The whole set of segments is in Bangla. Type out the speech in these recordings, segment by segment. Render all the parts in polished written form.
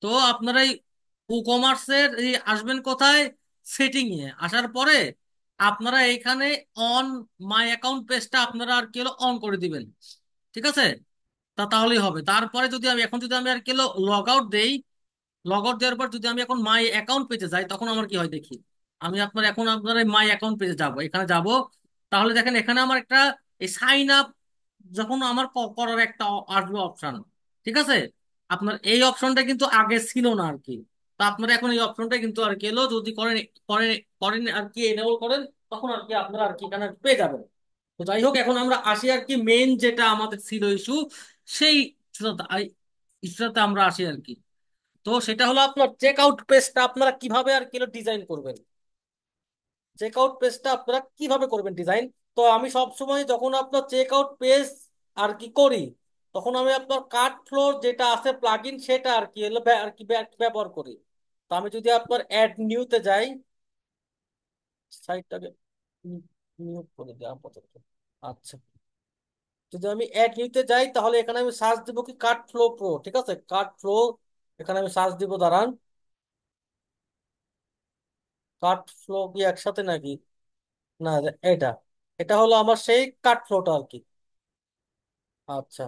তো আপনারা এই কমার্সের এই আসবেন কোথায়, সেটিং এ আসার পরে আপনারা এইখানে অন মাই অ্যাকাউন্ট পেজটা আপনারা আর কি হলো অন করে দিবেন। ঠিক আছে, তাহলেই হবে। তারপরে যদি আমি এখন যদি আমি আর কি হলো লগ আউট দেই, লগ আউট দেওয়ার পর যদি আমি এখন মাই অ্যাকাউন্ট পেজে যাই তখন আমার কি হয় দেখি। আমি আপনার মাই অ্যাকাউন্ট পেজে যাব, এখানে যাব। তাহলে দেখেন এখানে আমার একটা এই সাইন আপ যখন আমার করার একটা আসবে অপশন। ঠিক আছে, আপনার এই অপশনটা কিন্তু আগে ছিল না আর কি। তা আপনারা এখন এই অপশনটা কিন্তু আর কি এলো, যদি করেন করেন করেন আর কি এনেবল করেন, তখন আর কি আপনারা আর কি এখানে পেয়ে যাবেন। তো যাই হোক, এখন আমরা আসি আর কি মেইন যেটা আমাদের ছিল ইস্যু, সেই ইস্যুটাতে আমরা আসি আর কি। তো সেটা হলো আপনার চেক আউট পেজটা আপনারা কিভাবে আর কিলো ডিজাইন করবেন। চেক আউট পেজটা আপনারা কিভাবে করবেন ডিজাইন। তো আমি সব সময় যখন আপনার চেক আউট পেজ আর কি করি, তখন আমি আপনার কার্ট ফ্লোর যেটা আছে প্লাগইন সেটা আর কি হলো আর কি ব্যবহার করি। তো আমি যদি আপনার অ্যাড নিউতে যাই, সাইটটাকে মিউট করে দিই আপাতত। আচ্ছা, যদি আমি অ্যাড নিউতে যাই তাহলে এখানে আমি সার্চ দিব কি কার্ট ফ্লো প্রো। ঠিক আছে, কার্ট ফ্লো, এখানে আমি সার্চ দিব, দাঁড়ান। কার্ট ফ্লো কি একসাথে নাকি? না, এটা এটা হলো আমার সেই কাট ফ্লোটা আর কি। আচ্ছা,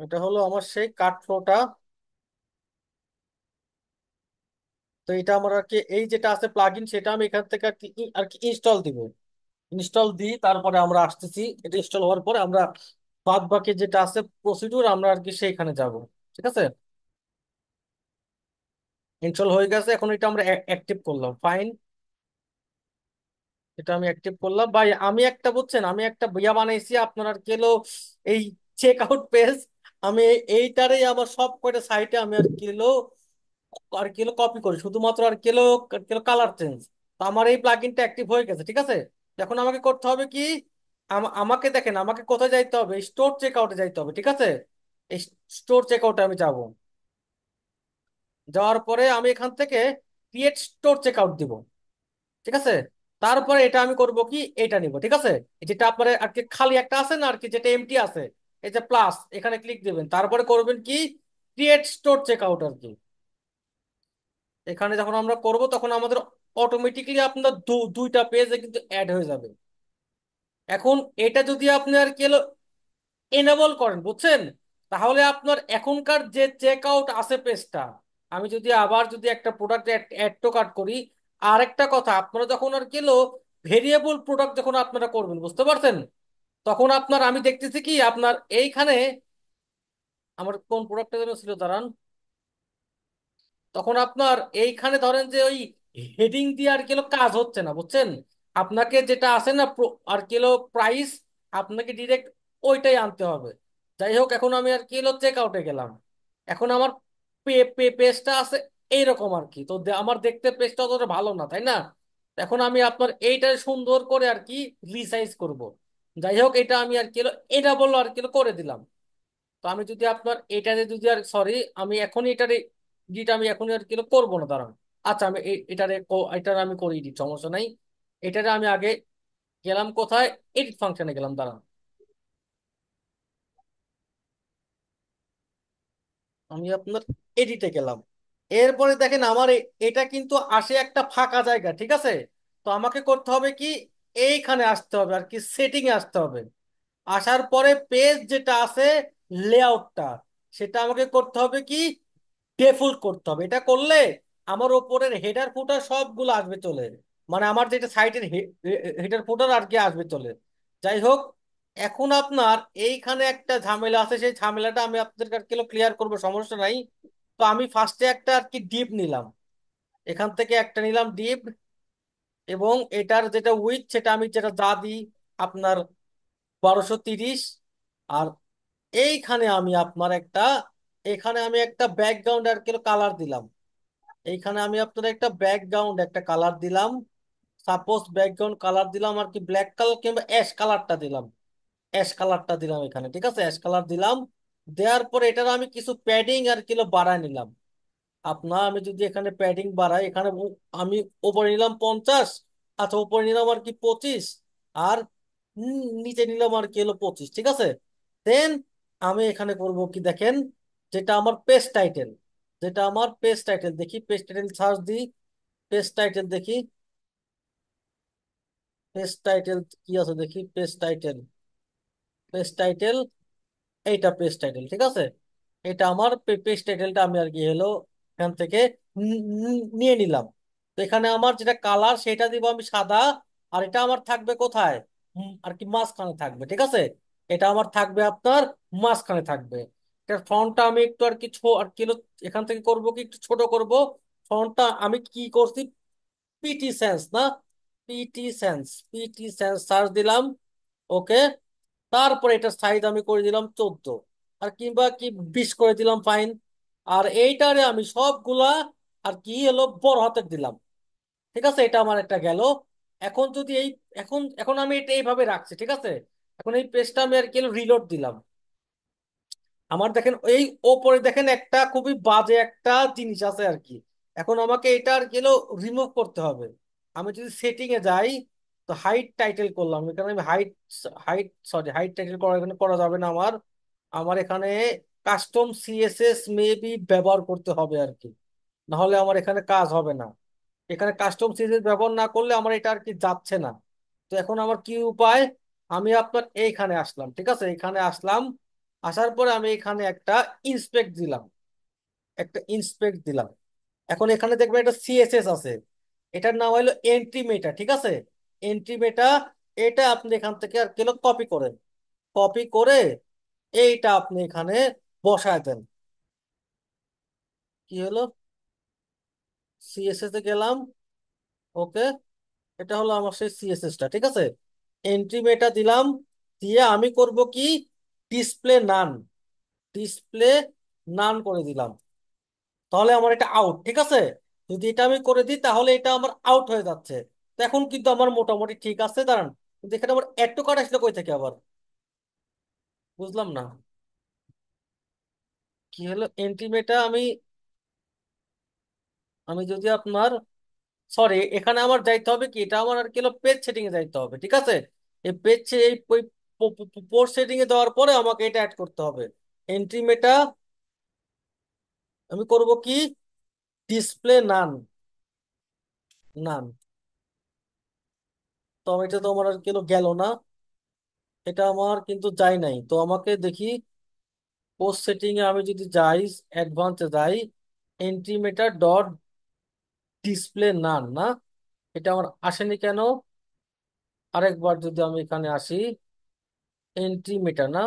এটা হলো আমার সেই কাট ফ্লোটা। তো এটা আমার আর কি এই যেটা আছে প্লাগইন সেটা আমি এখান থেকে আর কি ইনস্টল দিব। ইনস্টল দিই, তারপরে আমরা আসতেছি। এটা ইনস্টল হওয়ার পরে আমরা বাদ বাকি যেটা আছে প্রসিডিউর আমরা আর কি সেইখানে যাব। ঠিক আছে, ইনস্টল হয়ে গেছে, এখন এটা আমরা অ্যাক্টিভ করলাম, ফাইন। এটা আমি অ্যাক্টিভ করলাম ভাই। আমি একটা বুঝছেন, আমি একটা বইয়া বানাইছি আপনার আর কেলো এই চেক আউট পেজ। আমি এইটারই আমার সব কয়টা সাইটে আমি আর কিলো কপি করি, শুধুমাত্র আর কিলো কিলো কালার চেঞ্জ। তো আমার এই প্লাগইনটা অ্যাক্টিভ হয়ে গেছে। ঠিক আছে, এখন আমাকে করতে হবে কি, আমাকে দেখেন আমাকে কোথায় যাইতে হবে, স্টোর চেক আউটে যাইতে হবে। ঠিক আছে, এই স্টোর চেক আউটে আমি যাব। যাওয়ার পরে আমি এখান থেকে ক্রিয়েট স্টোর চেক আউট দিব। ঠিক আছে, তারপরে এটা আমি করব কি, এটা নিব। ঠিক আছে, এই যেটা আপনার আর কি খালি একটা আছে না আর কি, যেটা এমটি আছে, এই যে প্লাস, এখানে ক্লিক দিবেন, তারপরে করবেন কি ক্রিয়েট স্টোর চেক আউট আর কি। এখানে যখন আমরা করব তখন আমাদের অটোমেটিক্যালি আপনার দুইটা পেজে কিন্তু অ্যাড হয়ে যাবে। এখন এটা যদি আপনি আর কি এনেবল করেন, বুঝছেন, তাহলে আপনার এখনকার যে চেক আউট আছে পেজটা, আমি যদি আবার যদি একটা প্রোডাক্ট অ্যাড টু কার্ট করি। আর একটা কথা, আপনারা যখন আর কিলো ভেরিয়েবল প্রোডাক্ট যখন আপনারা করবেন, বুঝতে পারছেন, তখন আপনার আমি দেখতেছি কি আপনার এইখানে আমার কোন প্রোডাক্টটা যেন ছিল, দাঁড়ান। তখন আপনার এইখানে ধরেন যে ওই হেডিং দিয়ে আর কিলো কাজ হচ্ছে না, বুঝছেন। আপনাকে যেটা আছে না আর কিলো প্রাইস, আপনাকে ডিরেক্ট ওইটাই আনতে হবে। যাই হোক, এখন আমি আর কিলো চেক আউটে গেলাম। এখন আমার পেজটা আছে এইরকম আর কি। তো আমার দেখতে পেজটা অতটা ভালো না, তাই না। এখন আমি আপনার এইটা সুন্দর করে আর কি রিসাইজ করব। যাই হোক, এটা আমি আর কিলো এটা বললো আর কিলো করে দিলাম। তো আমি যদি আপনার এটাতে যদি আর সরি, আমি এখনই এটার এডিট আমি এখনই আর কি করবো না, দাঁড়ান। আচ্ছা, আমি এটার আমি করে এডিট, সমস্যা নাই। এটারে আমি আগে গেলাম কোথায়, এডিট ফাংশনে গেলাম, দাঁড়ান। আমি আপনার এডিটে গেলাম। এরপরে দেখেন আমার এটা কিন্তু আসে একটা ফাঁকা জায়গা। ঠিক আছে, তো আমাকে করতে হবে কি, এইখানে আসতে হবে আর কি, সেটিং এ আসতে হবে। আসার পরে পেজ যেটা আছে লেআউটটা, সেটা আমাকে করতে হবে কি ডিফল্ট করতে হবে। এটা করলে আমার ওপরের হেডার ফুটার সবগুলো আসবে চলে, মানে আমার যেটা সাইটের হেডার ফুটার আর কি আসবে চলে। যাই হোক, এখন আপনার এইখানে একটা ঝামেলা আছে, সেই ঝামেলাটা আমি আপনাদের কাছে ক্লিয়ার করবো, সমস্যা নাই। তো আমি ফার্স্টে একটা আর কি ডিপ নিলাম, এখান থেকে একটা নিলাম ডিপ, এবং এটার যেটা উইথ সেটা আমি যেটা যা দিই আপনার 1230। আর এইখানে আমি আপনার একটা, এখানে আমি একটা ব্যাকগ্রাউন্ড আর কি কালার দিলাম। এইখানে আমি আপনার একটা ব্যাকগ্রাউন্ড একটা কালার দিলাম। সাপোজ ব্যাকগ্রাউন্ড কালার দিলাম আর কি ব্ল্যাক কালার কিংবা অ্যাশ কালারটা দিলাম। অ্যাশ কালারটা দিলাম এখানে। ঠিক আছে, অ্যাশ কালার দিলাম। দেওয়ার পরে এটার আমি কিছু প্যাডিং আর কিলো বাড়ায় নিলাম। আপনার আমি যদি এখানে প্যাডিং বাড়াই, এখানে আমি উপরে নিলাম 50। আচ্ছা, উপরে নিলাম আর কি 25। আর নিচে নিলাম আর কি হলো 25। ঠিক আছে, দেন আমি এখানে করব কি দেখেন, যেটা আমার পেজ টাইটেল, যেটা আমার পেজ টাইটেল, দেখি পেজ টাইটেল সার্চ দিই, পেজ টাইটেল দেখি, পেজ টাইটেল কি আছে দেখি, পেজ টাইটেল, পেজ টাইটেল, এইটা পেজ টাইটেল, ঠিক আছে। এটা আমার পেজ টাইটেলটা আমি আর কি হলো এখান থেকে নিয়ে নিলাম। তো এখানে আমার যেটা কালার সেটা দিব আমি সাদা, আর এটা আমার থাকবে কোথায়, আর কি মাঝখানে থাকবে, ঠিক আছে। এটা আমার থাকবে আপনার মাঝখানে থাকবে। এটার ফন্টটা আমি একটু আর কি আর কি এখান থেকে করব কি একটু ছোট করব। ফন্টটা আমি কি করছি, পিটি সেন্স না, PT sans, PT sans search দিলাম। ওকে, তারপরে এটা সাইজ আমি করে দিলাম 14, আর কিংবা কি 20 করে দিলাম, ফাইন। আর এইটারে আমি সবগুলা আর কি হলো বড় হাতের দিলাম, ঠিক আছে। এটা আমার একটা গেল। এখন যদি এই, এখন এখন আমি এটা এইভাবে রাখছি, ঠিক আছে। এখন এই পেজটা আমি আর কি রিলোড দিলাম। আমার দেখেন এই ওপরে দেখেন একটা খুবই বাজে একটা জিনিস আছে আর কি। এখন আমাকে এটা আর কি রিমুভ করতে হবে। আমি যদি সেটিং এ যাই, তো হাইট টাইটেল করলাম, এখানে আমি height, height sorry height title করা, এখানে করা যাবে না আমার। আমার এখানে কাস্টম সিএসএস মেবি ব্যবহার করতে হবে আর কি, নাহলে আমার এখানে কাজ হবে না। এখানে কাস্টম সিএসএস ব্যবহার না করলে আমার এটা আর কি যাচ্ছে না। তো এখন আমার কি উপায়, আমি আপনার এইখানে আসলাম, ঠিক আছে, এখানে আসলাম। আসার পরে আমি এখানে একটা ইন্সপেক্ট দিলাম, একটা ইন্সপেক্ট দিলাম। এখন এখানে দেখবেন একটা সিএসএস আছে, এটার নাম হলো এন্ট্রি মেটা, ঠিক আছে। এন্ট্রি মেটা, এটা আপনি এখান থেকে আর কিলো কপি করেন, কপি করে এইটা আপনি এখানে বসায় দেন। কি হলো, সিএসএস এ গেলাম। ওকে, এটা হলো আমার সেই সিএসএস টা, ঠিক আছে। এন্ট্রি মেটা দিলাম, দিয়ে আমি করব কি, ডিসপ্লে নান, ডিসপ্লে নান করে দিলাম। তাহলে আমার এটা আউট, ঠিক আছে। যদি এটা আমি করে দিই তাহলে এটা আমার আউট হয়ে যাচ্ছে। তো এখন কিন্তু আমার মোটামুটি ঠিক আছে, দাঁড়ান। কিন্তু এখানে আমার এড টু কার্ট আসলে কই থেকে আবার, বুঝলাম না। কি হলো এন্ট্রি মেটা, আমি আমি যদি আপনার, সরি এখানে আমার যাইতে হবে কি, এটা আমার আর কি পেজ সেটিং এ যাইতে হবে, ঠিক আছে। এই পেজ, এই পোস্ট সেটিং এ দেওয়ার পরে আমাকে এটা অ্যাড করতে হবে, এন্ট্রি মেটা। আমি করব কি, ডিসপ্লে নান, নান। তো এটা তো আমার আর কি গেল না, এটা আমার কিন্তু যাই নাই। তো আমাকে দেখি পোস্ট সেটিং এ আমি যদি যাই, অ্যাডভান্সে যাই, এন্ট্রি মেটা ডট ডিসপ্লে নান না, এটা আমার আসেনি কেন। আরেকবার যদি আমি এখানে আসি, এন্ট্রি মেটা না,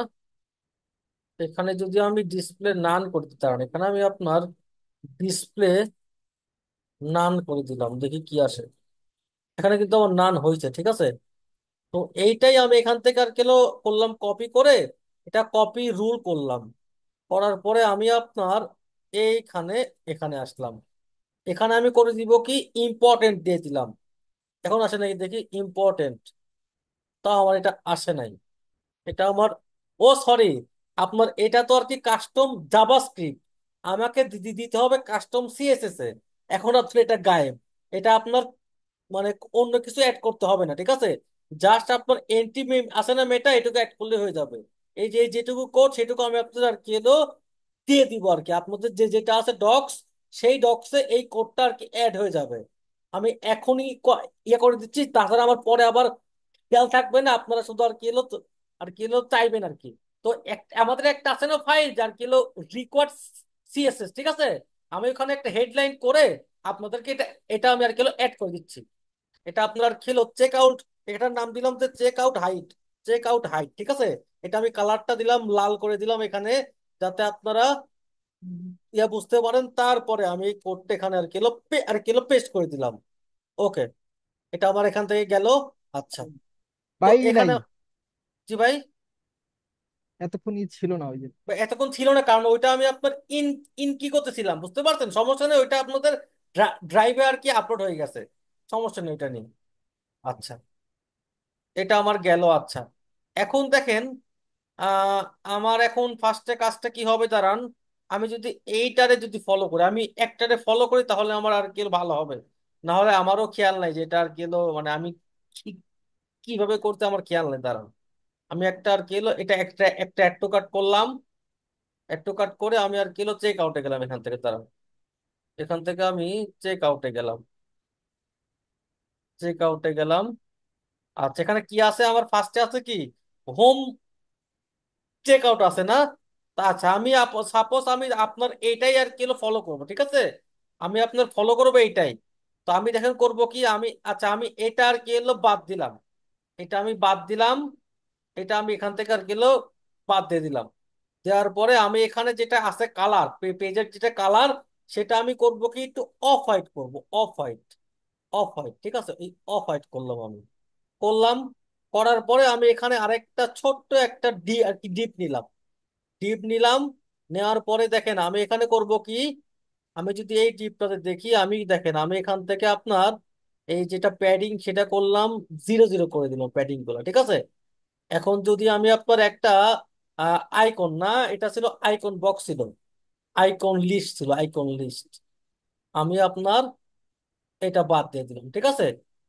এখানে যদি আমি ডিসপ্লে নান করতে চান, এখানে আমি আপনার ডিসপ্লে নান করে দিলাম, দেখি কি আসে। এখানে কিন্তু আমার নান হয়েছে, ঠিক আছে। তো এইটাই আমি এখান থেকে আর কেলো করলাম, কপি করে এটা কপি রুল করলাম। করার পরে আমি আপনার এইখানে, এখানে আসলাম। এখানে আমি করে দিব কি, ইম্পর্টেন্ট দিয়ে দিলাম। এখন আসে নাকি দেখি, ইম্পর্টেন্ট, তা আমার এটা আসে নাই। এটা আমার, ও সরি, আপনার এটা তো আর কি কাস্টম জাভাস্ক্রিপ্ট, আমাকে দিতে হবে কাস্টম সিএসএস এ। এখন আসলে এটা গায়েব। এটা আপনার মানে অন্য কিছু অ্যাড করতে হবে না, ঠিক আছে। জাস্ট আপনার এন্ট্রি আছে না মেটা, এটুকু অ্যাড করলে হয়ে যাবে। এই যে যেটুকু কোড সেটুকু আমি আপনাদের আর কি দিয়ে দিব আর কি, আপনাদের যে যেটা আছে ডক্স, সেই ডক্সে এই কোডটা আর কি অ্যাড হয়ে যাবে। আমি এখনই ইয়ে করে দিচ্ছি, তাছাড়া আমার পরে আবার খেয়াল থাকবে না, আপনারা শুধু আর কি আর কি চাইবেন আর কি। তো আমাদের একটা আছে না ফাইল, যার কি রিকোয়ার্ড সিএসএস, ঠিক আছে। আমি ওখানে একটা হেডলাইন করে আপনাদেরকে এটা, এটা আমি আর কি অ্যাড করে দিচ্ছি। এটা আপনার খেলো চেক আউট, এটার নাম দিলাম যে check out height, check out height, ঠিক আছে। এটা আমি কালারটা দিলাম লাল করে দিলাম এখানে, যাতে আপনারা ইয়া বুঝতে পারেন। তারপরে আমি এই কোডটা এখানে আর কিলো পেস্ট করে দিলাম। ওকে, এটা আমার এখান থেকে গেল। আচ্ছা, তো পাই নাই। এখানে, জি ভাই। এতক্ষণ ছিল না ওই যে। এতক্ষণ ছিল না কারণ ওইটা আমি আপনার ইন ইন কি করতেছিলাম, বুঝতে পারছেন, সমস্যা নেই, ওইটা আপনাদের ড্রাইভে আর কি আপলোড হয়ে গেছে, সমস্যা নেই ওইটা নিয়ে। আচ্ছা, এটা আমার গেল। আচ্ছা, এখন দেখেন, আহ আমার এখন ফার্স্টে কাজটা কি হবে দাঁড়ান। আমি যদি এইটারে যদি ফলো করি, আমি একটারে ফলো করি, তাহলে আমার আর কি ভালো হবে। না হলে আমারও খেয়াল নাই যে এটা আর কি মানে আমি কিভাবে করতে আমার খেয়াল নেই, দাঁড়ান। আমি একটা আর কি এটা একটা একটা অ্যাড টু কার্ট করলাম। একটু কাট করে আমি আর কিলো চেক আউটে গেলাম এখান থেকে, তারা এখান থেকে আমি চেক আউটে গেলাম, চেক আউটে গেলাম। আচ্ছা, এখানে কি আছে আমার ফার্স্টে আছে কি, হোম চেক আউট আছে না? তা আচ্ছা, আমি সাপোজ আমি আপনার এইটাই আর কি ফলো করবো, ঠিক আছে? আমি আপনার ফলো করবো এইটাই। তো আমি দেখেন করব কি, আমি আচ্ছা আমি এটা আর কি বাদ দিলাম, এটা আমি বাদ দিলাম, এটা আমি এখান থেকে আর গেলো বাদ দিয়ে দিলাম। দেওয়ার পরে আমি এখানে যেটা আছে কালার, পেজের যেটা কালার, সেটা আমি করব কি একটু অফ হোয়াইট করবো, অফ হোয়াইট, অফ হোয়াইট, ঠিক আছে? এই অফ হোয়াইট করলাম আমি, করলাম। করার পরে আমি এখানে আরেকটা ছোট্ট একটা ডি আর কি ডিপ নিলাম, ডিপ নিলাম। নেওয়ার পরে দেখেন আমি এখানে করব কি, আমি যদি এই ডিপটাতে দেখি, আমি দেখেন আমি এখান থেকে আপনার এই যেটা প্যাডিং সেটা করলাম, জিরো জিরো করে দিলাম প্যাডিং গুলো, ঠিক আছে? এখন যদি আমি আপনার একটা আইকন, না এটা ছিল আইকন বক্স ছিল, আইকন লিস্ট ছিল, আইকন লিস্ট, আমি আপনার এটা বাদ দিয়ে দিলাম, ঠিক আছে?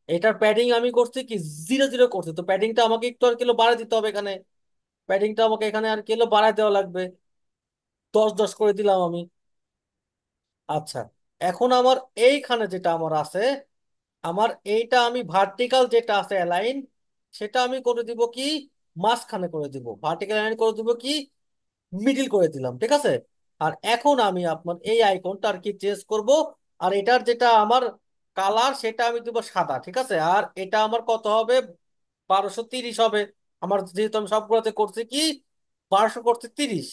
এটার প্যাডিং আমি করছি কি, জিরো জিরো করছি, তো প্যাডিংটা আমাকে একটু আর কিলো বাড়ায় দিতে হবে এখানে, প্যাডিংটা আমাকে এখানে আর কিলো বাড়ায় দেওয়া লাগবে, 10 10 করে দিলাম আমি। আচ্ছা, এখন আমার এইখানে যেটা আমার আছে, আমার এইটা আমি ভার্টিক্যাল যেটা আছে অ্যালাইন, সেটা আমি করে দিব কি, মাঝখানে করে দিব, ভার্টিক্যাল অ্যালাইন করে দিব কি, মিডিল করে দিলাম, ঠিক আছে? আর এখন আমি আপনার এই আইকনটা আর কি চেঞ্জ করব, আর এটার যেটা আমার কালার সেটা আমি দিব সাদা, ঠিক আছে? আর এটা আমার কত হবে, 1230 হবে। আমার যেহেতু আমি সবগুলোতে করছি কি 1200 করছি 30।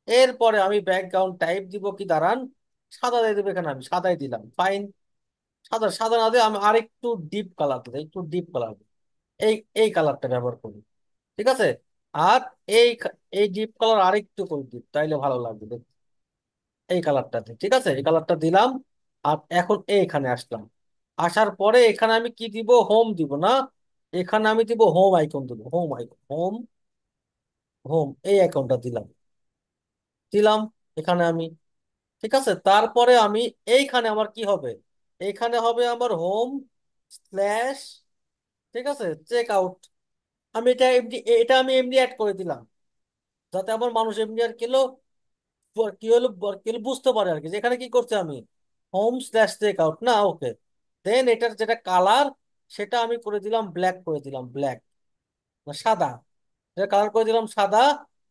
এরপরে আমি ব্যাকগ্রাউন্ড টাইপ দিব কি, দাঁড়ান, সাদা দিয়ে দেবো, এখানে আমি সাদাই দিলাম, ফাইন। সাদা, সাদা না দিয়ে আমি আরেকটু ডিপ কালার দিই, একটু ডিপ কালার, এই এই কালারটা ব্যবহার করি, ঠিক আছে? আর এই ডিপ কালার আরেকটু করে দিই, তাইলে ভালো লাগবে দেখতে। এই কালারটাতে, ঠিক আছে, এই কালারটা দিলাম। আর এখন এইখানে আসলাম, আসার পরে এখানে আমি কি দিব, হোম দিব না, এখানে আমি দিব হোম আইকন, দিব হোম আইকন, হোম, হোম এই আইকনটা দিলাম, দিলাম এখানে আমি, ঠিক আছে? তারপরে আমি এইখানে আমার কি হবে, এইখানে হবে আমার হোম স্ল্যাশ, ঠিক আছে, চেক আউট। আমি এটা এমনি, এটা আমি এমনি অ্যাড করে দিলাম, যাতে আমার মানুষ এমনি আর কিলো কি হলো বুঝতে পারে আর কি, যেখানে কি করছে আমি, হোম স্ল্যাশ চেক আউট না, ওকে। দেন এটার যেটা কালার, সেটা আমি করে দিলাম ব্ল্যাক, করে দিলাম ব্ল্যাক, সাদা, এটা কালার করে দিলাম সাদা।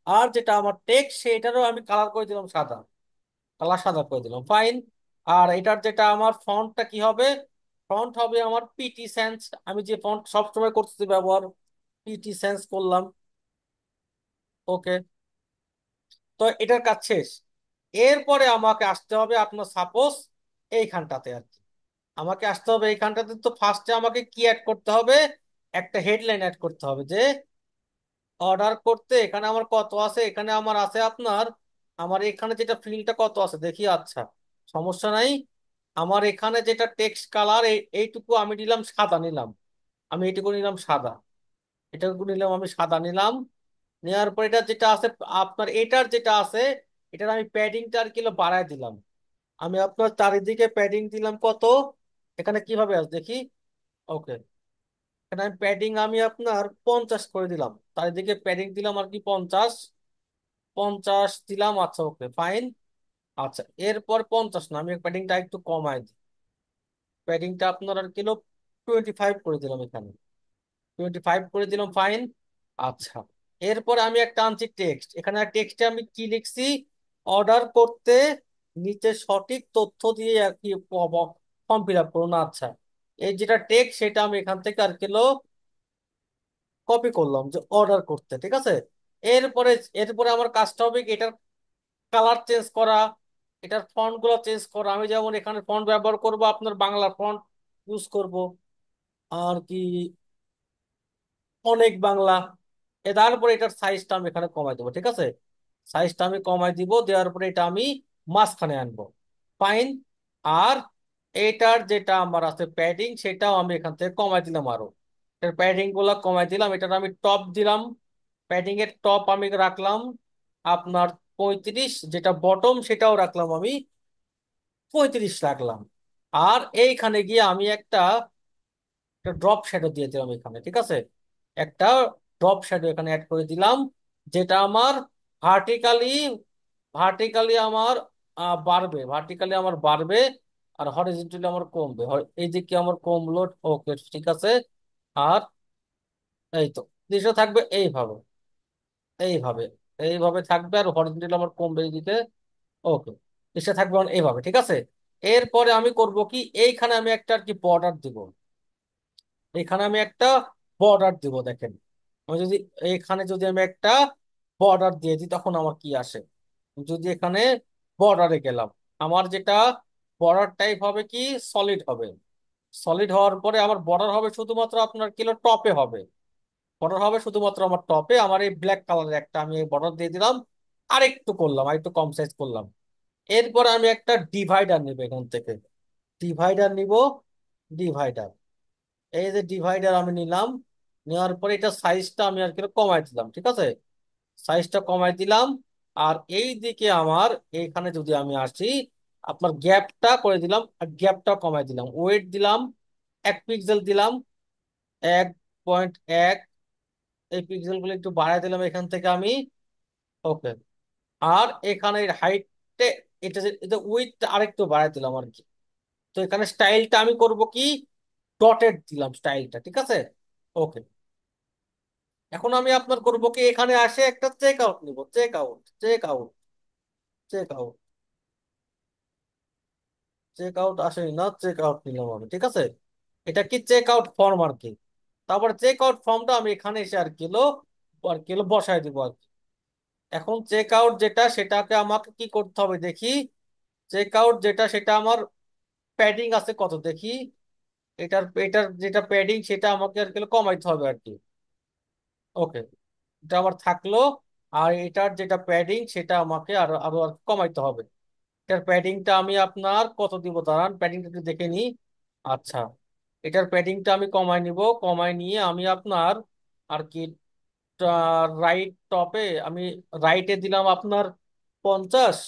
আর যেটা আমার টেক্সট সেটারও আমি কালার করে দিলাম সাদা, কালার সাদা করে দিলাম, ফাইন। আর এটার যেটা আমার ফন্টটা কি হবে, ফন্ট হবে আমার পিটি সেন্স, আমি যে ফন্ট সবসময় করতেছি ব্যবহার, পিটি সেন্স করলাম, ওকে। তো এটার কাজ শেষ। এরপরে আমাকে আসতে হবে আপনার সাপোজ এইখানটাতে আর কি, আমাকে আসতে হবে এইখানটাতে। তো ফার্স্টে আমাকে কি অ্যাড করতে হবে, একটা হেডলাইন অ্যাড করতে হবে, যে অর্ডার করতে এখানে আমার কত আছে, এখানে আমার আছে আপনার, আমার এখানে যেটা ফিল্ডটা কত আছে দেখি, আচ্ছা সমস্যা নাই। আমার এখানে যেটা টেক্সট কালার, এইটুকু আমি নিলাম সাদা নিলাম, আমি এইটুকু নিলাম সাদা, এটুকু নিলাম আমি সাদা নিলাম। নেওয়ার পর এটা যেটা আছে আপনার, এটার যেটা আছে, এটার আমি প্যাডিংটা আর কিলো বাড়ায় দিলাম, আমি আপনার চারিদিকে প্যাডিং দিলাম কত, এখানে কিভাবে আছে দেখি, ওকে। এখানে আমি প্যাডিং আমি আপনার 50 করে দিলাম, চারিদিকে প্যাডিং দিলাম আর কি 50, 50 দিলাম, আচ্ছা ওকে ফাইন। আচ্ছা, এরপর 50 না, আমি প্যাডিংটা একটু কমাই দিই, প্যাডিংটা আপনার আর কিলো 25 করে দিলাম, এখানে 25 করে দিলাম, ফাইন। আচ্ছা, এরপর আমি একটা আনছি টেক্সট, এখানে টেক্সটে আমি কি লিখছি, অর্ডার করতে নিচে সঠিক তথ্য দিয়ে আর কি ফর্ম ফিল আপ করুন, আচ্ছা। এই যেটা টেক্সট সেটা আমি এখান থেকে আর কিলো কপি করলাম, যে অর্ডার করতে, ঠিক আছে? এরপরে, এরপরে আমার কাজটা হবে কি, এটার কালার চেঞ্জ করা, এটার ফন্ট গুলো চেঞ্জ করা। আমি যেমন এখানে ফন্ট ব্যবহার করব আপনার বাংলা ফন্ট ইউজ করব, আর কি অনেক বাংলা। তারপরে এটার সাইজটা আমি এখানে কমাই দেবো, ঠিক আছে? সাইজটা আমি কমাই দিব, দেওয়ার পরে এটা আমি মাঝখানে আনবো, ফাইন। আর এটার যেটা আমার আছে প্যাডিং, সেটাও আমি এখান থেকে কমাই দিলাম আরো, এটার প্যাডিং গুলা কমাই দিলাম, এটার আমি টপ দিলাম, প্যাডিং এর টপ আমি রাখলাম আপনার 35, যেটা বটম সেটাও রাখলাম আমি 35 রাখলাম। আর এইখানে গিয়ে আমি একটা ড্রপ শ্যাডো দিয়ে দিলাম এখানে, ঠিক আছে? একটা ড্রপ শ্যাডো এখানে অ্যাড করে দিলাম, যেটা আমার ভার্টিক্যালি ভার্টিক্যালি আমার বাড়বে, ভার্টিক্যালি আমার বাড়বে, আর হরিজন্টালি আমার কমবে। এই যে কি আমার কমলো, ওকে ঠিক আছে। আর এই তো দৃশ্য থাকবে এইভাবে, এইভাবে, এইভাবে থাকবে, আর হরিজন্টালি আমার কমবে এইদিকে। ওকে, দৃশ্য থাকবে আমার এইভাবে, ঠিক আছে। এরপরে আমি করব কি, এইখানে আমি একটা আর কি বর্ডার দিব, এখানে আমি একটা বর্ডার দিব, দেখেন। আমি যদি এখানে যদি আমি একটা বর্ডার দিয়ে দিই তখন আমার কি আসে। যদি এখানে বর্ডারে গেলাম, আমার যেটা বর্ডার টাইপ হবে কি, সলিড হবে। সলিড হওয়ার পরে আমার বর্ডার হবে শুধুমাত্র আপনার কিলো টপে হবে, বর্ডার হবে শুধুমাত্র আমার টপে। আমার এই ব্ল্যাক কালারের একটা আমি বর্ডার দিয়ে দিলাম, আর একটু করলাম, আর একটু কম সাইজ করলাম। এরপর আমি একটা ডিভাইডার নিব এখান থেকে, ডিভাইডার নিব, ডিভাইডার। এই যে ডিভাইডার আমি নিলাম, নেওয়ার পরে এটা সাইজটা আমি আর কি কমাই দিলাম, ঠিক আছে, সাইজটা কমাই দিলাম। আর এই দিকে আমার এইখানে যদি আমি আসি, আপনার গ্যাপটা করে দিলাম, আর গ্যাপটা কমাই দিলাম, ওয়েট দিলাম 1 পিক্সেল দিলাম, 1.1। এই পিক্সেল গুলো একটু বাড়াই দিলাম এখান থেকে আমি। ওকে, আর এখানে হাইটে এটা এটা উইথ আরেকটু বাড়াই দিলাম আর কি। তো এখানে স্টাইলটা আমি করব কি, ডটেড দিলাম স্টাইলটা, ঠিক আছে। ওকে, এখন আমি আপনার করব কি, এখানে আসে একটা চেক আউট নিব, check out, check out, check out, check out আসেনি না, চেক আউট নিলাম আমি, ঠিক আছে। এটা কি চেক আউট ফর্ম আর কি। তারপর চেক আউট ফর্মটা আমি এখানে এসে আর কিলো বসায় দিব আর কি। এখন চেক আউট যেটা, সেটাকে আমাকে কি করতে হবে দেখি। চেক আউট যেটা সেটা আমার প্যাডিং আছে কত দেখি। এটার এটার যেটা প্যাডিং সেটা আমাকে আর কিলো কমাইতে হবে আর কি। ওকে, এটা আমার থাকলো। আর এটার যেটা প্যাডিং সেটা আমাকে আরো আরো আর কমাইতে হবে। এটার প্যাডিংটা আমি আপনার কত দিব, দাঁড়ান প্যাডিংটা একটু দেখে নিই। আচ্ছা, এটার প্যাডিংটা আমি কমাই নিব, কমাই নিয়ে আমি আপনার আর কি রাইট টপে আমি রাইটে দিলাম আপনার 50,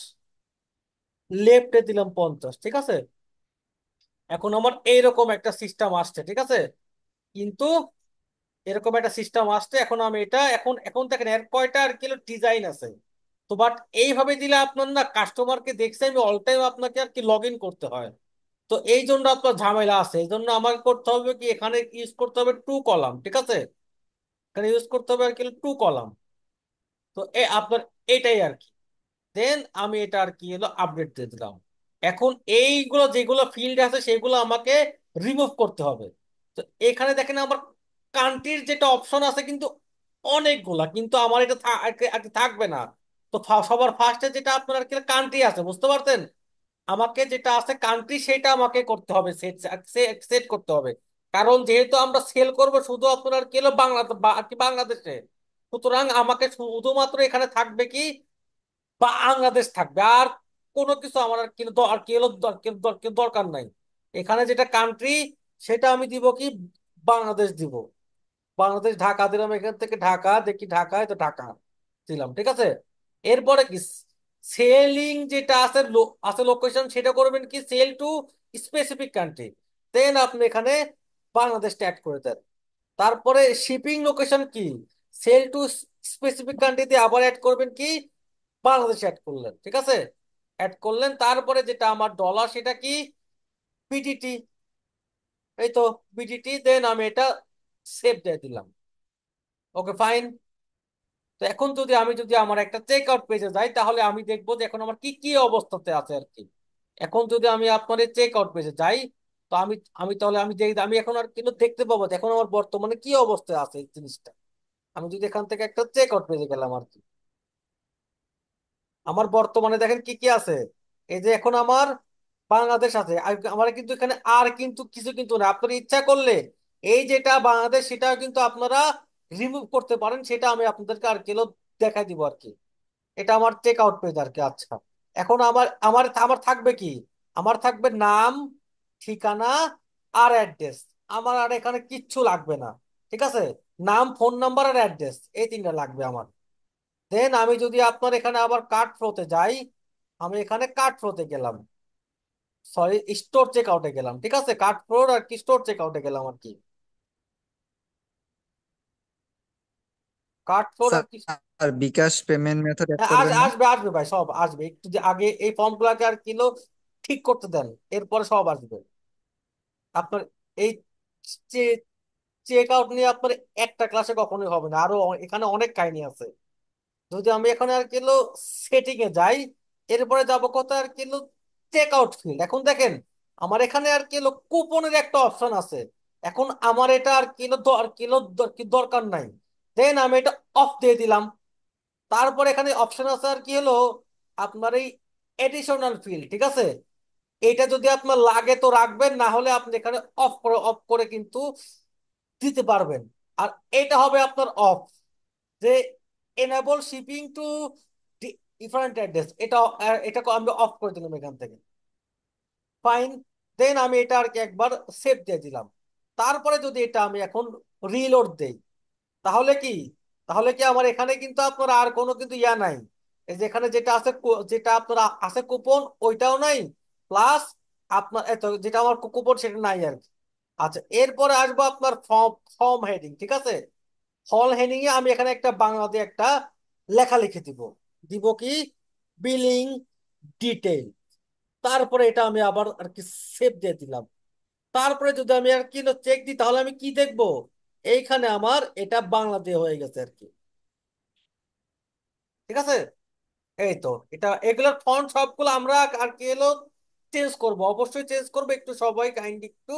লেফটে দিলাম 50, ঠিক আছে। এখন আমার এইরকম একটা সিস্টেম আসছে, ঠিক আছে। কিন্তু এরকম একটা সিস্টেম আসছে, এখন আমি এটা এখন এখন দেখেন এর কয়টা আর কিলো ডিজাইন আছে। তো বাট এইভাবে দিলে আপনার না, কাস্টমারকে দেখছে আমি অল টাইম আপনাকে আর কি লগ ইন করতে হয়। তো এই জন্য আপনার ঝামেলা আছে, এই জন্য আমাকে করতে হবে কি, এখানে ইউজ করতে হবে 2 কলাম, ঠিক আছে। এখানে ইউজ করতে হবে আর কি 2 কলাম। তো আপনার এটাই আর কি। দেন আমি এটা আর কি হলো আপডেট দিয়ে দিলাম। এখন এইগুলো যেগুলো ফিল্ড আছে সেগুলো আমাকে রিমুভ করতে হবে। তো এখানে দেখেন আমার কান্ট্রির যেটা অপশন আছে কিন্তু অনেকগুলা, কিন্তু আমার এটা আর কি থাকবে না। তো সবার ফার্স্টে যেটা আপনার আর কি কান্ট্রি আছে, বুঝতে পারছেন। আমাকে যেটা আছে কান্ট্রি সেটা আমাকে করতে হবে, সেট সেট করতে হবে। কারণ যেহেতু আমরা সেল করব শুধু আপনার কি হলো আর কি বাংলাদেশে, সুতরাং আমাকে শুধুমাত্র এখানে থাকবে কি বাংলাদেশ থাকবে, আর কোনো কিছু আমার আর কি আর কি হলো দরকার নাই। এখানে যেটা কান্ট্রি সেটা আমি দিব কি, বাংলাদেশ দিব। বাংলাদেশ ঢাকা দিলাম, এখান থেকে ঢাকা দেখি, ঢাকায় তো ঢাকা দিলাম, ঠিক আছে। এরপরে কি, সেলিং যেটা আছে আছে লোকেশন, সেটা করবেন কি সেল টু স্পেসিফিক কান্ট্রি। দেন আপনি এখানে বাংলাদেশটা অ্যাড করে দেন। তারপরে শিপিং লোকেশন কি, সেল টু স্পেসিফিক কান্ট্রিতে আবার অ্যাড করবেন কি, বাংলাদেশ অ্যাড করলেন, ঠিক আছে। অ্যাড করলেন, তারপরে যেটা আমার ডলার সেটা কি, বিডিটি, এই তো বিডিটি। দেন আমি এটা সেভ দিয়ে দিলাম। Okay fine. তো এখন যদি আমার একটা চেক আউট পেজে যাই, তাহলে আমি দেখবো যে এখন আমার কি কি অবস্থাতে আছে আর কি। এখন যদি আমি আপনার চেক আউট পেজে যাই, তো আমি আমি তাহলে আমি আমি এখন আর কিন্তু দেখতে পাবো যে এখন আমার বর্তমানে কি অবস্থায় আছে এই জিনিসটা। আমি যদি এখান থেকে একটা চেক আউট পেজে গেলাম আর কি, আমার বর্তমানে দেখেন কি কি আছে। এই যে এখন আমার বাংলাদেশ আছে, আমার কিন্তু এখানে আর কিন্তু কিছু কিন্তু না। আপনার ইচ্ছা করলে এই যেটা বাংলাদেশ সেটাও কিন্তু আপনারা রিমুভ করতে পারেন, সেটা আমি আপনাদেরকে আর কিলো দেখাই দিব আর কি। এটা আমার চেক আউট পেজ আর কি। আচ্ছা, এখন আমার আমার আমার থাকবে কি, আমার থাকবে নাম, ঠিকানা, আর অ্যাড্রেস। আমার আর এখানে কিচ্ছু লাগবে না, ঠিক আছে। নাম, ফোন নাম্বার আর অ্যাড্রেস, এই তিনটা লাগবে আমার। দেন আমি যদি আপনার এখানে আবার কার্ড ফ্লোতে যাই, আমি এখানে কার্ড ফ্লোতে গেলাম, সরি স্টোর চেক আউটে গেলাম, ঠিক আছে। কার্ড ফ্লো আর কি স্টোর চেক আউটে গেলাম আর কি, কার্ড ফ্লোর স্যার, আর কি। আর বিকাশ পেমেন্ট মেথড অ্যাড হ্যাঁ, করবেন না? আসবে আসবে ভাই, সব আসবে। একটু যে আগে এই ফর্ম গুলাকে আর কিলো ঠিক করতে দেন, এরপরে সব আসবে আপনার। এই চেক আউট নিয়ে আপনার একটা ক্লাসে কখনোই হবে না, আরো এখানে অনেক কাহিনী আছে। যদি আমি এখন আর কিলো সেটিং এ যাই, এরপরে যাব কোথায় আর কিলো চেক আউট ফিল্ড। এখন দেখেন আমার এখানে আর কিলো কুপনের একটা অপশন আছে। এখন আমার এটা আর কিলো কি দরকার নাই, দেন আমি এটা অফ দিয়ে দিলাম। তারপর এখানে অপশন আছে আর কি হলো আপনার এই এডিশনাল ফিল্ড, ঠিক আছে। এটা যদি আপনার লাগে তো রাখবেন, না হলে আপনি এখানে অফ করে কিন্তু দিতে পারবেন। আর এটা হবে আপনার অফ, যে enable shipping to different address, এটা আমি অফ করে দিলাম এখান থেকে। ফাইন, দেন আমি এটা আর কি একবার সেভ দিয়ে দিলাম। তারপরে যদি এটা আমি এখন রিলোড দেই, তাহলে কি তাহলে কি আমার এখানে কিন্তু আপনার আর কোনো কিন্তু ইয়া নাই। এই যে এখানে যেটা আছে যেটা আপনার আছে কুপন, ওইটাও নাই। প্লাস আপনার যেটা আমার কুপন সেটা নাই আর কি। আচ্ছা, এরপরে আসবো আপনার ফর্ম ফর্ম হেডিং, ঠিক আছে। ফর্ম হেডিং এ আমি এখানে একটা বাংলাতে একটা লেখা লিখে দিব। দিব কি, বিলিং ডিটেইল। তারপরে এটা আমি আবার আর কি সেভ দিয়ে দিলাম। তারপরে যদি আমি আর কি চেক দিই, তাহলে আমি কি দেখবো, এইখানে আমার এটা বাংলাতে হয়ে গেছে আর কি। ঠিক আছে, এই তো এটা এগুলোর ফন্ট সবগুলো আমরা আর কি এলো চেঞ্জ করব, অবশ্যই চেঞ্জ করবো। একটু সবাই কাইন্ডলি একটু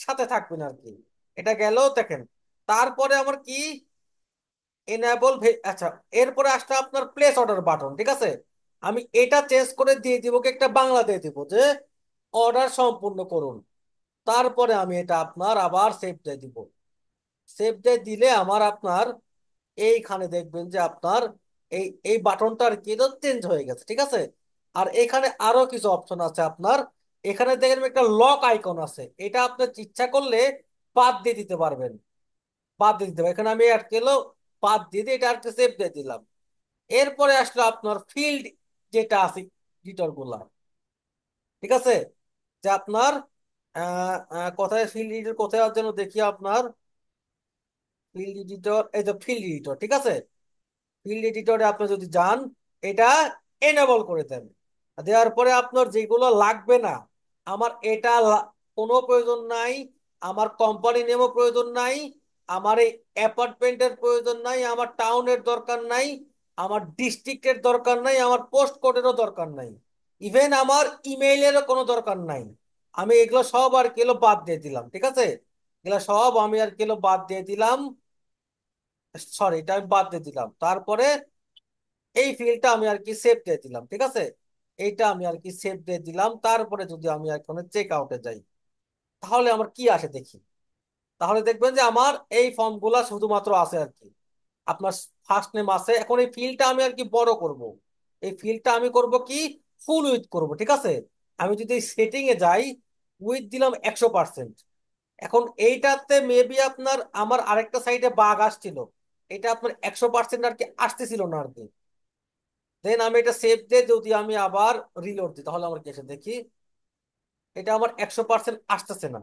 সাথে থাকবেন আর কি। এটা গেল দেখেন। তারপরে আমার কি এনেবল, আচ্ছা, এরপরে আসলে আপনার প্লেস অর্ডার বাটন, ঠিক আছে। আমি এটা চেঞ্জ করে দিয়ে দিব কি একটা বাংলা দিয়ে দিব যে অর্ডার সম্পূর্ণ করুন। তারপরে আমি এটা আপনার আবার সেভ দিয়ে দিব। সেভ দিয়ে দিলে আমার আপনার এইখানে দেখবেন যে আপনার এই এই বাটনটার কি চেঞ্জ হয়ে গেছে, ঠিক আছে। আর এখানে আরো কিছু অপশন আছে আপনার। এখানে দেখেন একটা লক আইকন আছে, এটা আপনার ইচ্ছা করলে বাদ দিয়ে দিতে পারবেন। বাদ দিয়ে দিতে পারবেন, এখানে আমি অ্যাড করলো বাদ দিয়ে দিয়ে এটা একটা সেভ দিয়ে দিলাম। এরপরে আসলো আপনার ফিল্ড যেটা আছে এডিটর গুলা, ঠিক আছে। যে আপনার কোথায় ফিল্ড এডিটর, কোথায় যেন দেখি আপনার ফিল্ড এডিটর, এই তো ফিল্ড এডিটর, ঠিক আছে। ফিল্ড এডিটরে আপনি যদি যান, এটা এনেবল করে দেন। দেওয়ার পরে আপনার যেগুলো লাগবে না, আমার এটা কোনো প্রয়োজন নাই, আমার কোম্পানি নেমও প্রয়োজন নাই, আমার এই অ্যাপার্টমেন্টের প্রয়োজন নাই, আমার টাউনের দরকার নাই, আমার ডিস্ট্রিক্টের দরকার নাই, আমার পোস্ট কোডেরও দরকার নাই, ইভেন আমার ইমেইলেরও কোনো দরকার নাই। আমি এগুলো সব আর কিলো বাদ দিয়ে দিলাম, ঠিক আছে। এগুলো সব আমি আর কিলো বাদ দিয়ে দিলাম। সরি, এটা আমি বাদ দিয়ে দিলাম। তারপরে এই ফিল্ডটা আমি আর কি সেভ দিয়ে দিলাম, ঠিক আছে। এইটা আমি আর কি সেভ দিয়ে দিলাম। তারপরে যদি আমি এখন চেক আউটে যাই, তাহলে আমার কি আসে দেখি। তাহলে দেখবেন যে আমার এই ফর্মগুলা শুধুমাত্র আছে আর কি। আপনার ফার্স্ট নেম আছে। এখন এই ফিল্ডটা আমি আর কি বড় করব। এই ফিল্ডটা আমি করব কি, ফুল উইথ করব, ঠিক আছে। আমি যদি সেটিং এ যাই, উইথ দিলাম 100%। এখন এইটাতে মেবি আপনার আমার আরেকটা সাইডে বাগ আসছিল, এটা আপনার 100% আর কি আসতেছিল না আর কি। দেন আমি এটা সেভ দিয়ে যদি আমি আবার রিলোড দিই, তাহলে আমার কি আসে দেখি। এটা আমার 100% আসতেছে না,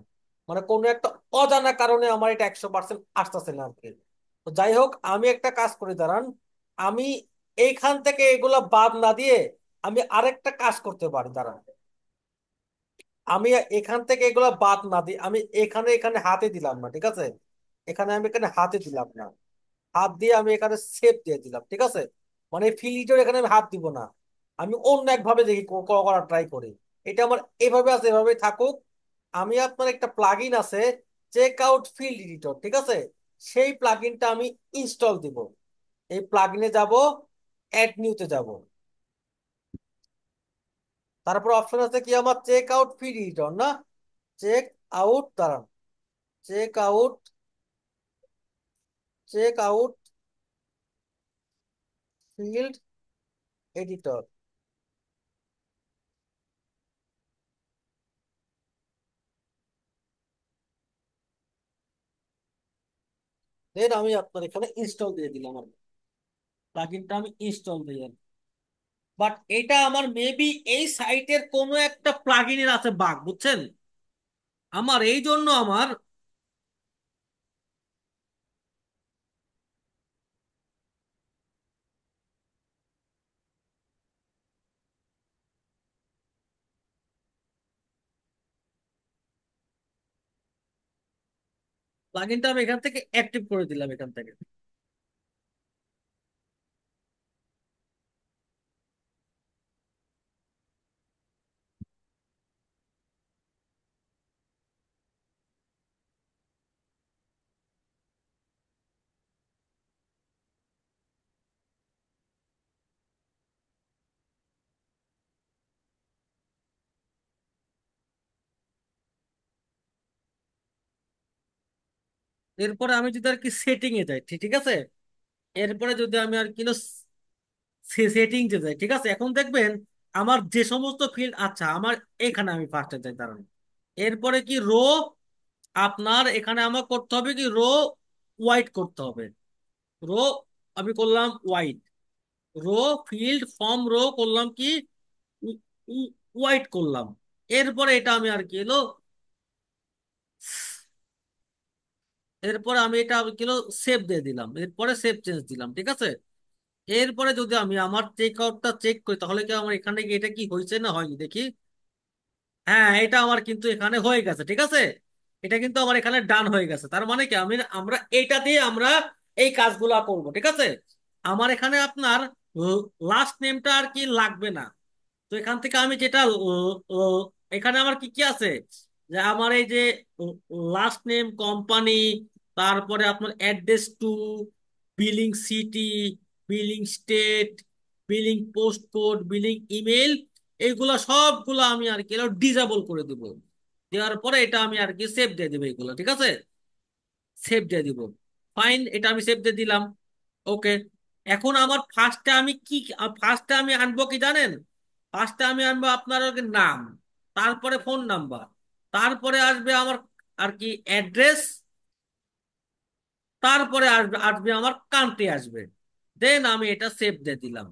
মানে কোনো একটা অজানা কারণে আমার এটা 100% আসতেছে না আর কি। তো যাই হোক, আমি একটা কাজ করি দাঁড়ান। আমি এইখান থেকে এগুলা বাদ না দিয়ে আমি আরেকটা কাজ করতে পারি, দাঁড়ান। আমি এখান থেকে এগুলা বাদ না দিই, আমি এখানে এখানে হাতে দিলাম না, ঠিক আছে। আমি এখানে হাতে দিলাম না। হাত দিয়ে আমি এখানে সেভ দিয়ে দিলাম, ঠিক আছে। মানে ফিলিটর এখানে আমি হাত দিব না। আমি অন্য একভাবে দেখি করার ট্রাই করি। এটা আমার এভাবে আছে, এভাবে থাকুক। আমি আপনার একটা প্লাগইন আছে, চেক আউট ফিল্ড এডিটর, ঠিক আছে। সেই প্লাগইনটা আমি ইনস্টল দিব। এই প্লাগইনে যাব, অ্যাড নিউতে যাব। তারপর অপশন আছে কি আমার চেক আউট ফিল্ড এডিটর, না চেক আউট, দাঁড়ান, check out, check out field editor. Then আমি আপনার এখানে ইনস্টল দিয়ে দিলাম, আর প্লাগইনটা আমি ইনস্টল দিয়ে। বাট এটা আমার মেবি এই সাইটের কোনো একটা প্লাগইনের আছে বাগ, বুঝছেন। আমার এই জন্য আমার প্লাগইনটা আমি এখান থেকে অ্যাক্টিভ করে দিলাম এখান থেকে। এরপরে আমি যদি আর কি সেটিং এ যাই, ঠিক ঠিক আছে, এরপরে যদি আমি আর কি সেটিং যে যাই, ঠিক আছে, এখন দেখবেন আমার যে সমস্ত ফিল্ড, আচ্ছা আমার এখানে আমি ফার্স্টে যাই দাঁড়ান। এরপরে কি রো, আপনার এখানে আমার করতে হবে কি রো হোয়াইট করতে হবে। রো আমি করলাম white, row field form row করলাম কি হোয়াইট করলাম। এরপরে এটা আমি আর কি এলো, এরপরে আমি এটা কিলো সেভ দিয়ে দিলাম, এরপরে সেভ চেঞ্জ দিলাম, ঠিক আছে। এরপরে যদি আমি আমার চেক আউটটা চেক করি, তাহলে কি আমার এখানে কি এটা কি হয়েছে না হয়নি দেখি। হ্যাঁ, এটা আমার কিন্তু এখানে হয়ে গেছে, ঠিক আছে। এটা কিন্তু আমার এখানে ডান হয়ে গেছে, তার মানে কি আমরা এইটা দিয়ে আমরা এই কাজগুলা করব, ঠিক আছে। আমার এখানে আপনার লাস্ট নেমটা আর কি লাগবে না। তো এখান থেকে আমি যেটা এখানে আমার কি কি আছে, যে আমার এই যে লাস্ট নেম কোম্পানি, তারপরে আপনার address two, billing city, billing state, billing post code, billing email, এইগুলা সবগুলো আমি আর কি ডিসেবল করে দিব। দেওয়ার পরে এটা আমি আর কি সেভ দিয়ে দেবো এগুলো, ঠিক আছে। সেভ দিয়ে দিব, ফাইন, এটা আমি সেভ দিয়ে দিলাম। ওকে। এখন আমার ফার্স্টে আমি কি, ফার্স্টে আমি আনবো কি জানেন, ফার্স্টে আমি আনবো আপনার আর কি নাম, তারপরে ফোন নাম্বার, তারপরে আসবে আমার আর কি অ্যাড্রেস, তারপরে আসবে আসবে আমার কান্ট্রি আসবে। দেন আমি এটা সেভ দিয়ে দিলাম।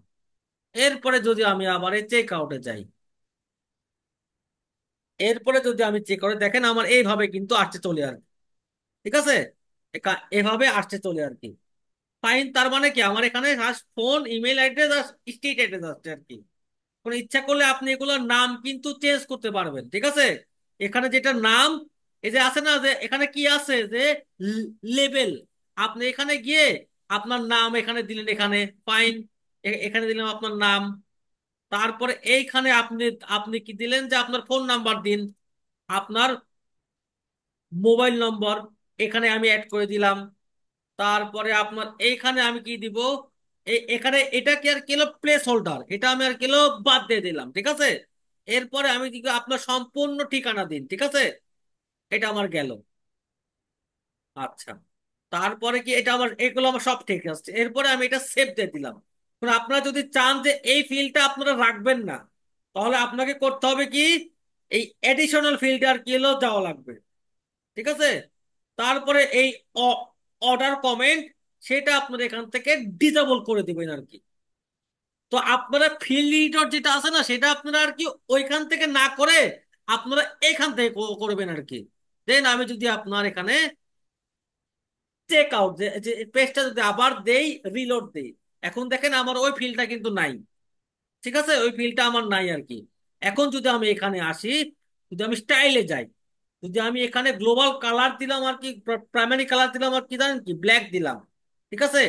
এরপরে যদি আমি আবার এই চেক আউটে যাই, এরপরে যদি আমি চেক করে দেখেন আমার এইভাবে কিন্তু আসতে চলে আর কি, ঠিক আছে। এভাবে আসতে চলে আর কি। ফাইন, তার মানে কি আমার এখানে ফোন, ইমেল অ্যাড্রেস আর স্ট্রিট অ্যাড্রেস আসছে আর কি। কোনো ইচ্ছা করলে আপনি এগুলোর নাম কিন্তু চেঞ্জ করতে পারবেন, ঠিক আছে। এখানে যেটা নাম, এই যে আছে না, যে এখানে কি আছে যে লেবেল, আপনি এখানে গিয়ে আপনার নাম এখানে দিলেন, এখানে ফাইন, এখানে দিলাম আপনার নাম। তারপরে এইখানে আপনি আপনি কি দিলেন যে আপনার ফোন নাম্বার দিন, আপনার মোবাইল নম্বর এখানে আমি অ্যাড করে দিলাম। তারপরে আপনার এইখানে আমি কি দিব, এখানে এটা কি আর কিলো প্লেস হোল্ডার, এটা আমি আর কিলো বাদ দিয়ে দিলাম, ঠিক আছে। এরপরে আমি দিব আপনার সম্পূর্ণ ঠিকানা দিন, ঠিক আছে। এটা আমার গেল। আচ্ছা, তারপরে কি এটা আমার এগুলো আমার সব ঠিক আছে, এরপরে আমি এটা সেভ দিয়ে দিলাম। এখন আপনারা যদি চান যে এই ফিল্ডটা আপনারা রাখবেন না, তাহলে আপনাকে করতে হবে কি, এই এডিশনাল ফিল্ডে আর কি হলো যাওয়া লাগবে, ঠিক আছে। তারপরে এই অর্ডার কমেন্ট, সেটা আপনারা এখান থেকে ডিসেবল করে দিবেন আর কি। তো আপনারা ফিল্ড এডিটর যেটা আছে না, সেটা আপনারা আর কি ওইখান থেকে না করে আপনারা এখান থেকে করবেন আর কি। দেন আমি যদি আপনার এখানে চেক আউট যে যে পেজটা যদি আবার দেই, রিলোড দেই, এখন দেখেন আমার ওই ফিল্ডটা কিন্তু নাই, ঠিক আছে, ওই ফিল্ডটা আমার নাই আর কি। এখন যদি আমি এখানে আসি, যদি আমি স্টাইলে যাই, যদি আমি এখানে গ্লোবাল কালার দিলাম আর কি, প্রাইমারি কালার দিলাম আর কি জানেন কি, ব্ল্যাক দিলাম, ঠিক আছে।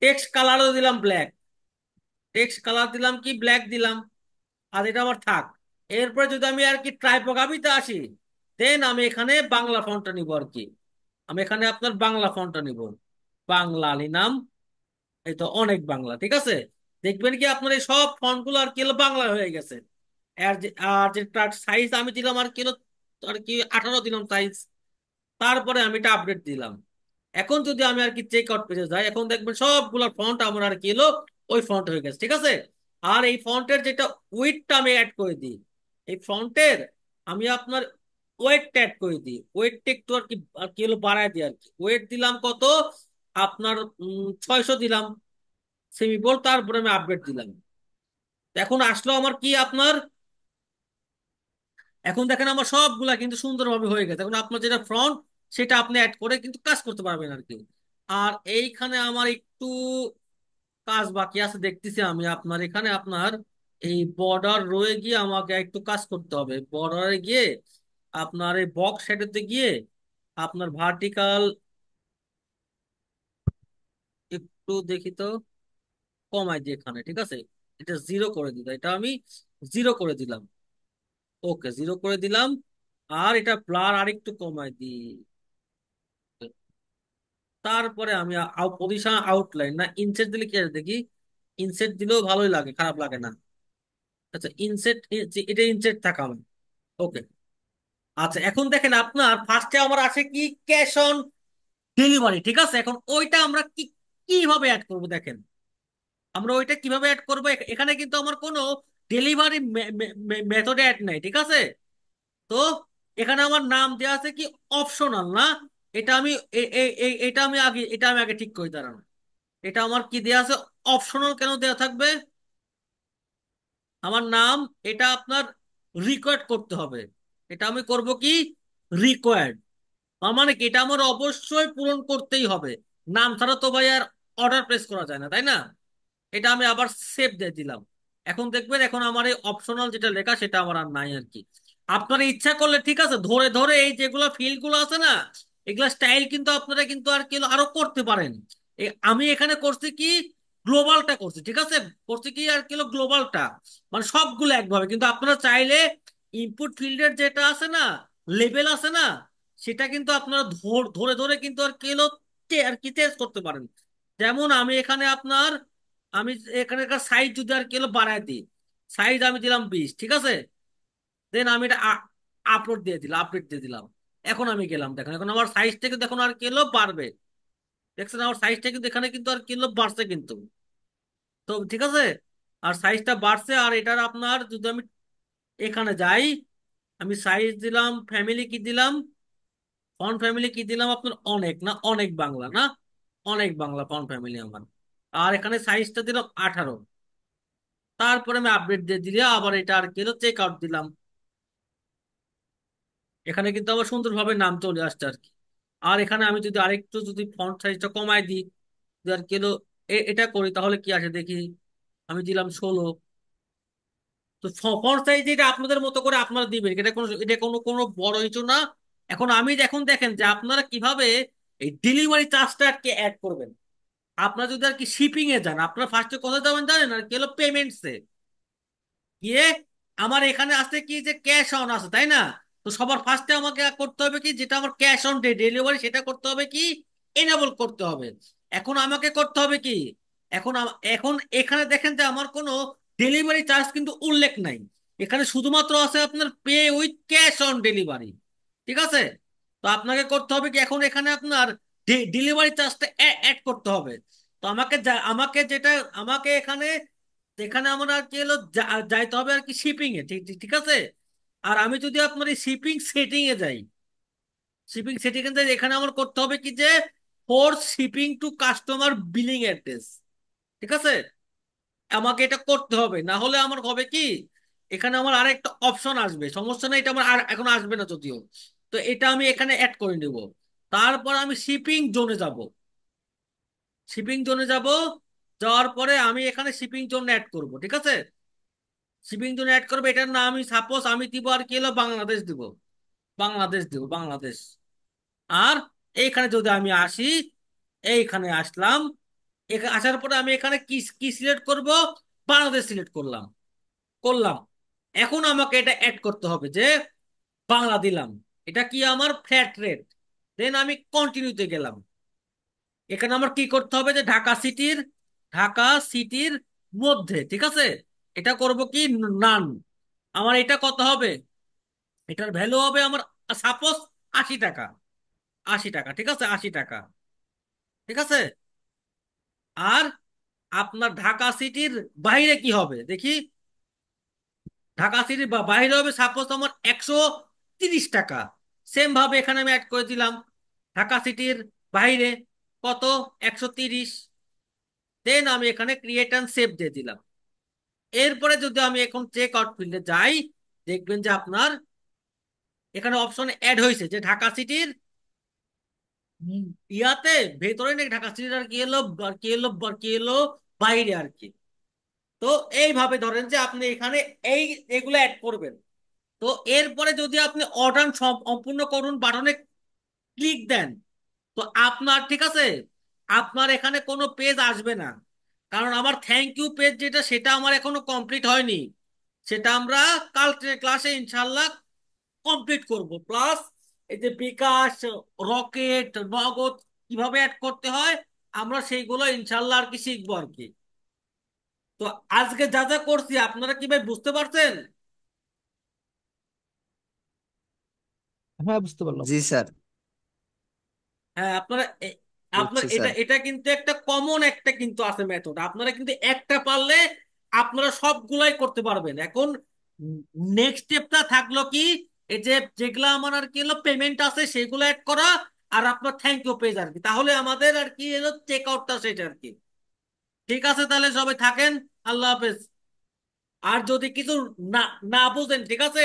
টেক্সট কালারও দিলাম ব্ল্যাক, টেক্সট কালার দিলাম কি ব্ল্যাক দিলাম, আর এটা আমার থাক। এরপরে যদি আমি আর কি ট্রাইপোগ্রাফিতে আসি, দেন আমি এখানে বাংলা ফন্টটা নিব আর কি। আমি এখানে আপনার বাংলা ফন্টটা নিব, বাংলা নিলাম, এই তো অনেক বাংলা, ঠিক আছে। দেখবেন কি আপনার এই সব ফন্টগুলো আর কি হলো বাংলা হয়ে গেছে। আর যে সাইজ আমি দিলাম আর কি হলো, আর কি 18 দিলাম সাইজ। তারপরে আমি এটা আপডেট দিলাম। এখন যদি আমি আর কি চেক আউট পেজে যাই, এখন দেখবেন সবগুলো ফন্ট আমার আর কি এলো ওই ফন্ট হয়ে গেছে, ঠিক আছে। আর এই ফন্টের যেটা উইডটা আমি অ্যাড করে দিই, এই ফন্টের আমি আপনার ওয়েটটা অ্যাড করে দিই, ওয়েটটা একটু আর কি হলো বাড়ায় দিই আর কি। ওয়েট দিলাম কত, আপনার 600 দিলাম, সেমিবোল্ড, তারপরে আমি আপডেট দিলাম। এখন আসলো আমার কি আপনার, এখন দেখেন আমার সবগুলা কিন্তু সুন্দরভাবে হয়ে গেছে। এখন আপনার যেটা ফ্রন্ট, সেটা আপনি অ্যাড করে কিন্তু কাজ করতে পারবেন আর কি। আর এইখানে আমার একটু কাজ বাকি আছে দেখতেছি আমি, আপনার এখানে আপনার এই বর্ডার রয়ে গিয়ে আমাকে একটু কাজ করতে হবে। বর্ডারে গিয়ে আপনার এই বক্স হেডেতে গিয়ে আপনার ভার্টিক্যাল একটু দেখি তো, কমাই দিই এখানে, ঠিক আছে। এটা জিরো করে দিলাম, এটা আমি জিরো করে দিলাম। ওকে, জিরো করে দিলাম। আর এটা ব্লার আরেকটু কমাই দিই। তারপরে আমি পজিশন আউটলাইন না ইনসেট দিলে কি আছে দেখি। ইনসেট দিলেও ভালোই লাগে, খারাপ লাগে না। আচ্ছা ইনসেট, এটা ইনসেট থাকা আমার। ওকে। আচ্ছা এখন দেখেন, আপনার ফার্স্টে আমার আছে কি, ক্যাশ অন ডেলিভারি, ঠিক আছে। এখন ওইটা আমরা কিভাবে অ্যাড করব দেখেন। আমরা ওইটা কিভাবে অ্যাড করব, এখানে কিন্তু আমার কোনো ডেলিভারি মেথডে অ্যাড নাই, ঠিক আছে। তো এখানে আমার নাম দেওয়া আছে কি, অপশনাল না। এটা আমি এটা আমি আগে ঠিক করে দাঁড়ানো। এটা আমার কি দেওয়া আছে, অপশনাল কেন দেওয়া থাকবে। আমার নাম, এটা আপনার রিকোয়ার্ড করতে হবে। এটা আমি করব কি, রিকোয়ার্ড। তার মানে কি, এটা আমার অবশ্যই পূরণ করতেই হবে। নাম ছাড়া তো ভাই আর অর্ডার প্লেস করা যায় না, তাই না। এটা আমি আবার সেভ দিয়ে দিলাম। এখন দেখবেন, এখন আমার এই অপশনাল যেটা লেখা সেটা আমার আর নাই আর কি। আপনারা ইচ্ছা করলে ঠিক আছে, ধরে ধরে এই যেগুলো ফিল্ড গুলো আছে না, এগুলা স্টাইল কিন্তু আপনারা কিন্তু আর কি আরো করতে পারেন। আমি এখানে করছি কি, গ্লোবালটা করছি, ঠিক আছে। করছি কি আর কি, গ্লোবালটা মানে সবগুলো একভাবে। কিন্তু আপনারা চাইলে ইনপুট ফিল্ডের যেটা আছে না, লেভেল আছে না, সেটা কিন্তু আপনারা ধরে ধরে কিন্তু আর কি আর কি চেঞ্জ করতে পারেন। যেমন আমি এখানে আপনার, আমি এখানকার সাইজ যদি আর কি বাড়ায় দিই, সাইজ আমি দিলাম 20, ঠিক আছে। দেন আমি এটা আপলোড দিয়ে দিলাম, আপডেট দিয়ে দিলাম। এখন আমি গেলাম, দেখেন এখন আমার সাইজটা কিন্তু এখন আর কি বাড়বে। দেখছেন আমার সাইজটা কিন্তু এখানে কিন্তু আর কি বাড়ছে কিন্তু। তো ঠিক আছে, আর সাইজটা বাড়ছে। আর এটার আপনার যদি আমি এখানে যাই, আমি সাইজ দিলাম, ফ্যামিলি কি দিলাম, ফন্ট ফ্যামিলি কি দিলাম আপনার, অনেক না অনেক বাংলা না, অনেক বাংলা ফন্ট ফ্যামিলি আমার। আর এখানে সাইজটা দিলাম 18। তারপরে আমি আপডেট দিয়ে দিলে আবার এটা আর কি চেক আউট দিলাম। এখানে কিন্তু আবার সুন্দরভাবে নাম চলে আসছে আর কি। আর এখানে আমি যদি আরেকটু যদি ফন্ট সাইজটা কমাই দিই, যদি আর কি এটা করি, তাহলে কি আসে দেখি। আমি দিলাম 16। তো ফন্ট সাইজ এটা আপনাদের মতো করে আপনারা দিবেন, এটা কোনো কোনো বড় কিছু না। এখন আমি এখন দেখেন যে আপনারা কিভাবে এই ডেলিভারি চার্জটা আর কি অ্যাড করবেন। আপনারা যদি আর কি শিপিং এ যান, আপনারা ফার্স্টে কোথায় যাবেন জানেন, আর কি পেমেন্টসে গিয়ে, আমার এখানে আছে কি যে ক্যাশ অন আছে, তাই না। তো সবার ফার্স্টে আমাকে করতে হবে কি, যেটা আমার ক্যাশ অন ডেলিভারি, সেটা করতে হবে কি, এনেবল করতে হবে। এখন আমাকে করতে হবে কি, এখন এখানে দেখেন যে আমার কোনো ডেলিভারি চার্জ কিন্তু উল্লেখ নাই। এখানে শুধুমাত্র আছে আপনার pay with cash on delivery, ঠিক আছে। তো আপনাকে করতে হবে কি, এখন এখানে আপনার ডেলিভারি চার্জটা অ্যাড করতে হবে। তো আমাকে যেটা, আমাকে এখানে, এখানে আমরা আর কি যাইতে হবে আর কি শিপিং এ, ঠিক ঠিক ঠিক আছে। আর আমি যদি আপনার এই শিপিং সেটিং এ যাই, শিপিং সেটিং এ যাই, এখানে আমার করতে হবে কি যে, four shipping to customer billing address, ঠিক আছে। আমাকে এটা করতে হবে, না হলে আমার হবে কি, এখানে আমার আরেকটা অপশন আসবে, সমস্যা নেই, এটা আমার আর এখন আসবে না যদিও। তো এটা আমি এখানে অ্যাড করে নিব। তারপর আমি শিপিং জোনে যাব, শিপিং জোনে যাব। যাওয়ার পরে আমি এখানে শিপিং জোন অ্যাড করব, ঠিক আছে। শিপিং জোন অ্যাড করবে, এটার নাম আমি সাপোজ আমি দিব আর কি বাংলাদেশ দিব, বাংলাদেশ দিব, বাংলাদেশ। আর এইখানে যদি আমি আসি, এইখানে আসলাম, এখানে আসার পরে আমি এখানে কি কি সিলেক্ট করব, বাংলাদেশ সিলেক্ট করলাম, করলাম। এখন আমাকে এটা অ্যাড করতে হবে যে বাংলা দিলাম, এটা কি আমার ফ্ল্যাট রেট। দেন আমি কন্টিনিউতে গেলাম। এখানে আমার কি করতে হবে, যে ঢাকা সিটির মধ্যে, ঠিক আছে। এটা করব কি, নান। আমার এটা কত হবে, এটার ভ্যালু হবে আমার সাপোজ 80 টাকা, 80 টাকা, ঠিক আছে, 80 টাকা, ঠিক আছে। আর আপনার ঢাকা সিটির বাইরে কি হবে দেখি, ঢাকা সিটির বাইরে হবে সাপোজ আমার 130 টাকা। সেম ভাবে এখানে আমি অ্যাড করে দিলাম, ঢাকা সিটির বাইরে কত, 130। দেন আমি এখানে ক্রিয়েট অ্যান্ড সেভ দিয়ে দিলাম। এরপরে যদি আমি এখন চেক আউট ফিল্ডে যাই, দেখবেন যে আপনার এখানে অপশনে অ্যাড হয়েছে যে ঢাকা সিটির ইয়াতে ভেতরে নেই, ঢাকা সিটির আর কি এলো, আর কি এলো, আর কি এলো বাইরে আর কি। তো এইভাবে ধরেন যে আপনি এখানে এই এগুলো অ্যাড করবেন। তো এরপরে যদি আপনি অর্ডার সম্পূর্ণ করুন বাটনে ক্লিক দেন, তো আপনার ঠিক আছে, আপনার এখানে কোনো পেজ আসবে না, কারণ আমার থ্যাংক ইউ পেজ যেটা সেটা আমার এখনো কমপ্লিট হয়নি। সেটা আমরা কালকে ক্লাসে ইনশাল্লাহ কমপ্লিট করব। প্লাস এই যে বিকাশ, রকেট, নগদ কিভাবে অ্যাড করতে হয় আমরা সেইগুলো ইনশাল্লাহ আর কি শিখবো আর কি। তো আজকে যা যা করছি আপনারা কি ভাই বুঝতে পারছেন? হ্যাঁ, বুঝতে পারলাম। জি স্যার। হ্যাঁ, আপনারা আপনার বুঝছি এটা স্যার। এটা কিন্তু একটা কমন একটা কিন্তু আছে মেথড, আপনারা কিন্তু একটা পারলে আপনারা সবগুলাই করতে পারবেন। এখন নেক্সট স্টেপটা থাকলো কি, এই যে যেগুলা আমার আর কি হলো পেমেন্ট আছে সেগুলো অ্যাড করা, আর আপনার থ্যাংক ইউ পেজ আর কি, তাহলে আমাদের আর কি হলো চেক আউটটা সেটা আর কি। ঠিক আছে, তাহলে সবাই থাকেন। আল্লাহ হাফেজ। আর যদি কিছু না না বুঝেন, ঠিক আছে,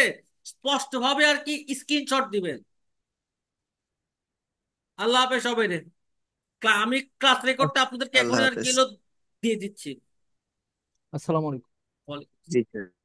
স্পষ্ট ভাবে আর কি স্ক্রিনশট দিবেন। আল্লাহ হাফেজ সবাই রে। আমি ক্লাস রেকর্ডটা আপনাদেরকে আল্লাহ এখনই আর কি হাফেজ। হলো দিয়ে দিচ্ছি। আসসালামু আলাইকুম। জি স্যার।